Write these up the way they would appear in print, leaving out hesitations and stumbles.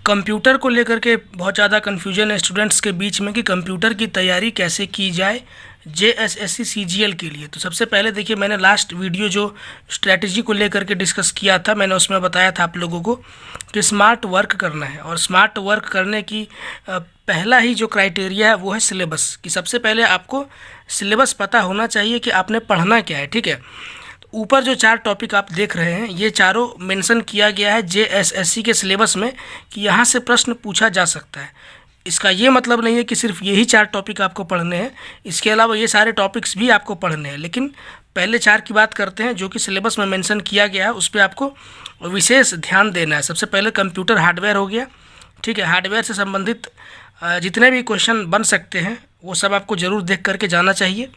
Computer को लेकर के बहुत ज़्यादा कन्फ्यूजन है स्टूडेंट्स के बीच में कि कंप्यूटर की तैयारी कैसे की जाए JSSC CGL के लिए। तो सबसे पहले देखिए, मैंने लास्ट वीडियो जो स्ट्रैटेजी को लेकर के डिस्कस किया था, मैंने उसमें बताया था आप लोगों को कि स्मार्ट वर्क करना है। और स्मार्ट वर्क करने की पहला ही जो क्राइटेरिया है वो है सिलेबस, कि सबसे पहले आपको सिलेबस पता होना चाहिए कि आपने पढ़ना क्या है। ठीक है, ऊपर जो 4 टॉपिक आप देख रहे हैं ये चारों मेंशन किया गया है JSSC के सिलेबस में कि यहाँ से प्रश्न पूछा जा सकता है। इसका ये मतलब नहीं है कि सिर्फ यही 4 टॉपिक आपको पढ़ने हैं, इसके अलावा ये सारे टॉपिक्स भी आपको पढ़ने हैं, लेकिन पहले 4 की बात करते हैं जो कि सिलेबस में मेंशन किया गया है, उस पर आपको विशेष ध्यान देना है। सबसे पहले कंप्यूटर हार्डवेयर हो गया। ठीक है, हार्डवेयर से संबंधित जितने भी क्वेश्चन बन सकते हैं वो सब आपको ज़रूर देख करके जाना चाहिए।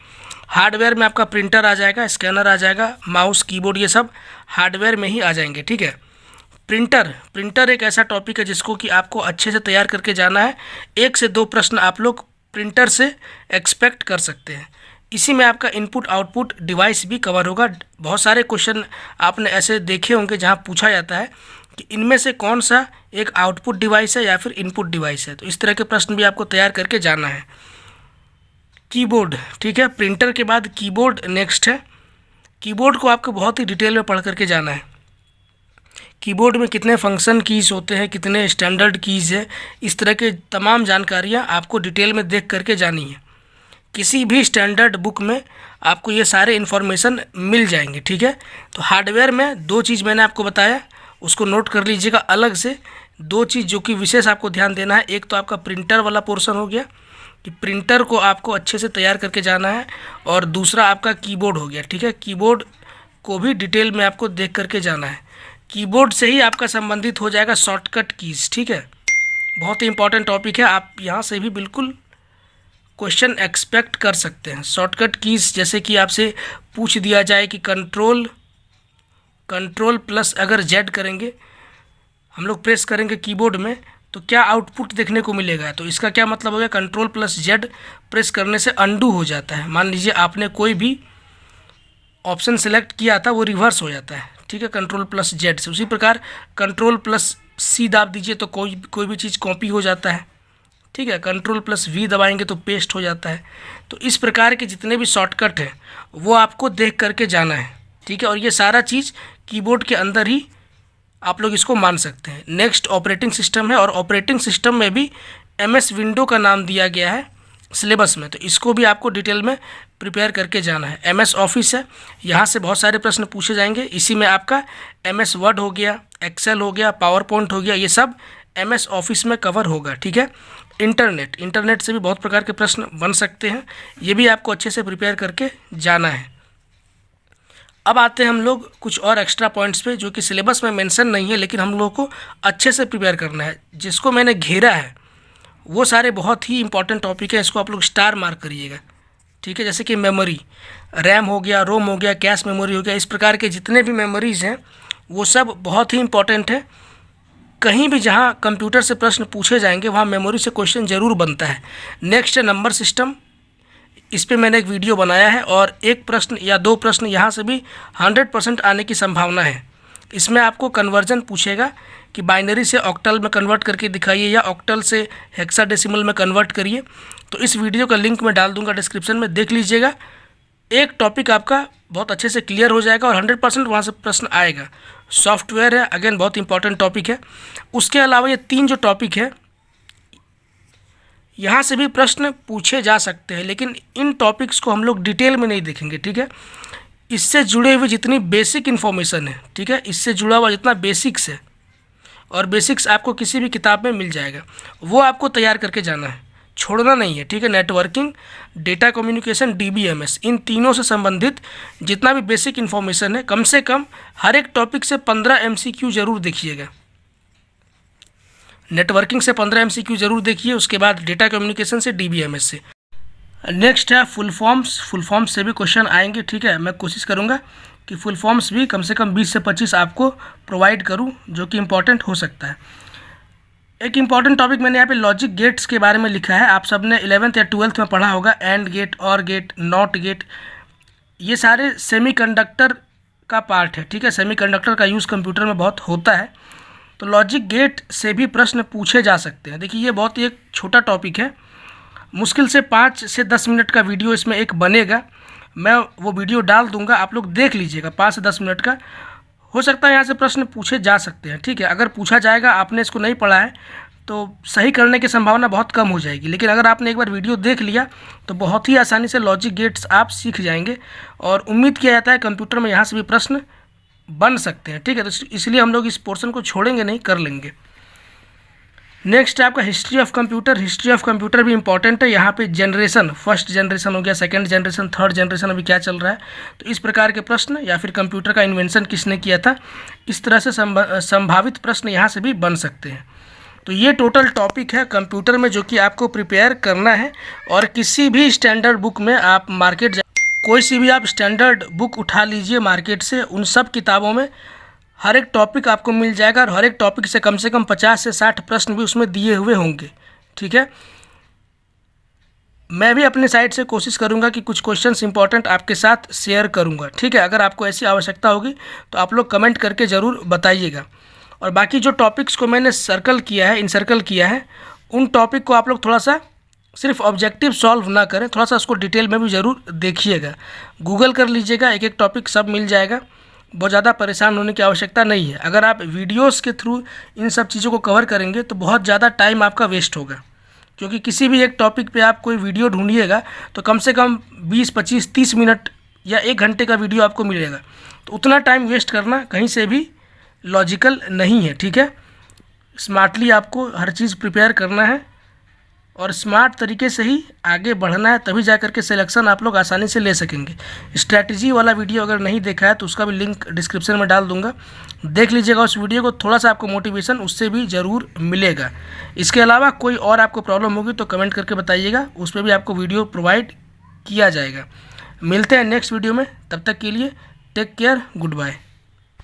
हार्डवेयर में आपका प्रिंटर आ जाएगा, स्कैनर आ जाएगा, माउस, कीबोर्ड, ये सब हार्डवेयर में ही आ जाएंगे। ठीक है, प्रिंटर एक ऐसा टॉपिक है जिसको कि आपको अच्छे से तैयार करके जाना है। 1 से 2 प्रश्न आप लोग प्रिंटर से एक्सपेक्ट कर सकते हैं। इसी में आपका इनपुट आउटपुट डिवाइस भी कवर होगा। बहुत सारे क्वेश्चन आपने ऐसे देखे होंगे जहां पूछा जाता है कि इनमें से कौन सा एक आउटपुट डिवाइस है या फिर इनपुट डिवाइस है, तो इस तरह के प्रश्न भी आपको तैयार करके जाना है। कीबोर्ड, ठीक है, प्रिंटर के बाद कीबोर्ड नेक्स्ट है। कीबोर्ड को आपको बहुत ही डिटेल में पढ़ करके जाना है। कीबोर्ड में कितने फंक्शन कीज़ होते हैं, कितने स्टैंडर्ड कीज़ है, इस तरह के तमाम जानकारियाँ आपको डिटेल में देख करके जानी है। किसी भी स्टैंडर्ड बुक में आपको ये सारे इन्फॉर्मेशन मिल जाएंगे। ठीक है, तो हार्डवेयर में 2 चीज़ मैंने आपको बताया, उसको नोट कर लीजिएगा अलग से। 2 चीज़ जो कि विशेष आपको ध्यान देना है, एक तो आपका प्रिंटर वाला पोर्शन हो गया कि प्रिंटर को आपको अच्छे से तैयार करके जाना है, और दूसरा आपका कीबोर्ड हो गया। ठीक है, कीबोर्ड को भी डिटेल में आपको देख करके जाना है। कीबोर्ड से ही आपका संबंधित हो जाएगा शॉर्टकट कीज़। ठीक है, बहुत ही इंपॉर्टेंट टॉपिक है, आप यहाँ से भी बिल्कुल क्वेश्चन एक्सपेक्ट कर सकते हैं। शॉर्टकट कीज़ जैसे कि आपसे पूछ दिया जाए कि कंट्रोल प्लस अगर Z करेंगे, हम लोग प्रेस करेंगे कीबोर्ड में, तो क्या आउटपुट देखने को मिलेगा। तो इसका क्या मतलब हो गया, कंट्रोल प्लस Z प्रेस करने से अंडू हो जाता है। मान लीजिए आपने कोई भी ऑप्शन सेलेक्ट किया था, वो रिवर्स हो जाता है। ठीक है, कंट्रोल प्लस Z से। उसी प्रकार कंट्रोल प्लस C दाब दीजिए तो कोई भी चीज़ कॉपी हो जाता है। ठीक है, कंट्रोल प्लस V दबाएंगे तो पेस्ट हो जाता है। तो इस प्रकार के जितने भी शॉर्टकट हैं वो आपको देख करके जाना है। ठीक है, और ये सारा चीज़ कीबोर्ड के अंदर ही आप लोग इसको मान सकते हैं। नेक्स्ट ऑपरेटिंग सिस्टम है, और ऑपरेटिंग सिस्टम में भी MS विंडो का नाम दिया गया है सिलेबस में, तो इसको भी आपको डिटेल में प्रिपेयर करके जाना है। MS ऑफिस है, यहाँ से बहुत सारे प्रश्न पूछे जाएंगे। इसी में आपका MS वर्ड हो गया, एक्सेल हो गया, पावर पॉइंट हो गया, ये सब MS ऑफिस में कवर होगा। ठीक है, इंटरनेट से भी बहुत प्रकार के प्रश्न बन सकते हैं, ये भी आपको अच्छे से प्रिपेयर करके जाना है। अब आते हैं हम लोग कुछ और एक्स्ट्रा पॉइंट्स पे जो कि सिलेबस में मेंशन नहीं है, लेकिन हम लोग को अच्छे से प्रिपेयर करना है। जिसको मैंने घेरा है वो सारे बहुत ही इंपॉर्टेंट टॉपिक है, इसको आप लोग स्टार मार्क करिएगा। ठीक है, जैसे कि मेमोरी, रैम हो गया, रोम हो गया, कैश मेमोरी हो गया, इस प्रकार के जितने भी मेमोरीज़ हैं वो सब बहुत ही इंपॉर्टेंट है। कहीं भी जहाँ कंप्यूटर से प्रश्न पूछे जाएंगे वहाँ मेमोरी से क्वेश्चन ज़रूर बनता है। नेक्स्ट है नंबर सिस्टम, इस पे मैंने एक वीडियो बनाया है, और 1 प्रश्न या 2 प्रश्न यहाँ से भी 100% आने की संभावना है। इसमें आपको कन्वर्जन पूछेगा कि बाइनरी से ऑक्टल में कन्वर्ट करके दिखाइए या ऑक्टल से हेक्साडेसिमल में कन्वर्ट करिए। तो इस वीडियो का लिंक मैं डाल दूंगा डिस्क्रिप्शन में, देख लीजिएगा। एक टॉपिक आपका बहुत अच्छे से क्लियर हो जाएगा और 100% वहाँ से प्रश्न आएगा। सॉफ्टवेयर है, अगेन बहुत इंपॉर्टेंट टॉपिक है। उसके अलावा ये 3 जो टॉपिक है यहाँ से भी प्रश्न पूछे जा सकते हैं, लेकिन इन टॉपिक्स को हम लोग डिटेल में नहीं देखेंगे। ठीक है, इससे जुड़े हुए जितनी बेसिक इन्फॉर्मेशन है, ठीक है, इससे जुड़ा हुआ जितना बेसिक्स है, और बेसिक्स आपको किसी भी किताब में मिल जाएगा, वो आपको तैयार करके जाना है, छोड़ना नहीं है। ठीक है, नेटवर्किंग, डेटा कम्युनिकेशन, DBMS, इन तीनों से संबंधित जितना भी बेसिक इन्फॉर्मेशन है, कम से कम हर एक टॉपिक से 15 MCQ जरूर देखिएगा। नेटवर्किंग से 15 MCQ जरूर देखिए, उसके बाद डेटा कम्युनिकेशन से, DBMS से। नेक्स्ट है फुल फॉर्म्स से भी क्वेश्चन आएंगे। ठीक है, मैं कोशिश करूँगा कि फुल फॉर्म्स भी कम से कम 20 से 25 आपको प्रोवाइड करूँ, जो कि इम्पॉर्टेंट हो सकता है। एक इम्पॉर्टेंट टॉपिक मैंने यहाँ पे लॉजिक गेट्स के बारे में लिखा है। आप सब ने 11th या 12th में पढ़ा होगा, एंड गेट, और गेट, नॉट गेट, ये सारे सेमीकंडक्टर का पार्ट है। ठीक है, सेमीकंडक्टर का यूज़ कंप्यूटर में बहुत होता है। तो लॉजिक गेट से भी प्रश्न पूछे जा सकते हैं। देखिए ये बहुत ही एक छोटा टॉपिक है, मुश्किल से 5 से 10 मिनट का वीडियो इसमें एक बनेगा, मैं वो वीडियो डाल दूंगा, आप लोग देख लीजिएगा। 5 से 10 मिनट का हो सकता है यहाँ से प्रश्न पूछे जा सकते हैं, ठीक है। अगर पूछा जाएगा, आपने इसको नहीं पढ़ा है तो सही करने की संभावना बहुत कम हो जाएगी, लेकिन अगर आपने एक बार वीडियो देख लिया तो बहुत ही आसानी से लॉजिक गेट्स आप सीख जाएंगे। और उम्मीद किया जाता है कंप्यूटर में यहाँ से भी प्रश्न बन सकते हैं, ठीक है। तो इसलिए हम लोग इस पोर्शन को छोड़ेंगे नहीं, कर लेंगे। नेक्स्ट है आपका history of computer. History of computer भी इंपॉर्टेंट है। यहाँ पे जनरेशन, फर्स्ट जनरेशन हो गया, सेकंड जनरेशन, थर्ड जनरेशन अभी क्या चल रहा है, तो इस प्रकार के प्रश्न, या फिर कंप्यूटर का इन्वेंशन किसने किया था, इस तरह से संभावित प्रश्न यहाँ से भी बन सकते हैं। तो ये टोटल टॉपिक है कंप्यूटर में जो कि आपको प्रिपेयर करना है। और किसी भी स्टैंडर्ड बुक में आप कोई सी भी आप स्टैंडर्ड बुक उठा लीजिए मार्केट से, उन सब किताबों में हर एक टॉपिक आपको मिल जाएगा, और हर एक टॉपिक से कम 50 से 60 प्रश्न भी उसमें दिए हुए होंगे, ठीक है। मैं भी अपनी साइड से कोशिश करूंगा कि कुछ क्वेश्चंस इंपॉर्टेंट आपके साथ शेयर करूंगा, ठीक है। अगर आपको ऐसी आवश्यकता होगी तो आप लोग कमेंट करके ज़रूर बताइएगा। और बाकी जो टॉपिक्स को मैंने सर्कल किया है, इनसर्कल किया है, उन टॉपिक को आप लोग थोड़ा सा सिर्फ ऑब्जेक्टिव सॉल्व ना करें, थोड़ा सा उसको डिटेल में भी ज़रूर देखिएगा, गूगल कर लीजिएगा, एक एक टॉपिक सब मिल जाएगा, बहुत ज़्यादा परेशान होने की आवश्यकता नहीं है। अगर आप वीडियोस के थ्रू इन सब चीज़ों को कवर करेंगे तो बहुत ज़्यादा टाइम आपका वेस्ट होगा, क्योंकि किसी भी एक टॉपिक पे आप कोई वीडियो ढूंढिएगा तो कम से कम 20, 25, 30 मिनट या 1 घंटे का वीडियो आपको मिलेगा। तो उतना टाइम वेस्ट करना कहीं से भी लॉजिकल नहीं है, ठीक है। स्मार्टली आपको हर चीज़ प्रिपेयर करना है और स्मार्ट तरीके से ही आगे बढ़ना है, तभी जा करके सिलेक्शन आप लोग आसानी से ले सकेंगे। स्ट्रैटेजी वाला वीडियो अगर नहीं देखा है तो उसका भी लिंक डिस्क्रिप्शन में डाल दूंगा, देख लीजिएगा उस वीडियो को, थोड़ा सा आपको मोटिवेशन उससे भी ज़रूर मिलेगा। इसके अलावा कोई और आपको प्रॉब्लम होगी तो कमेंट करके बताइएगा, उस पर भी आपको वीडियो प्रोवाइड किया जाएगा। मिलते हैं नेक्स्ट वीडियो में, तब तक के लिए टेक केयर, गुड बाय।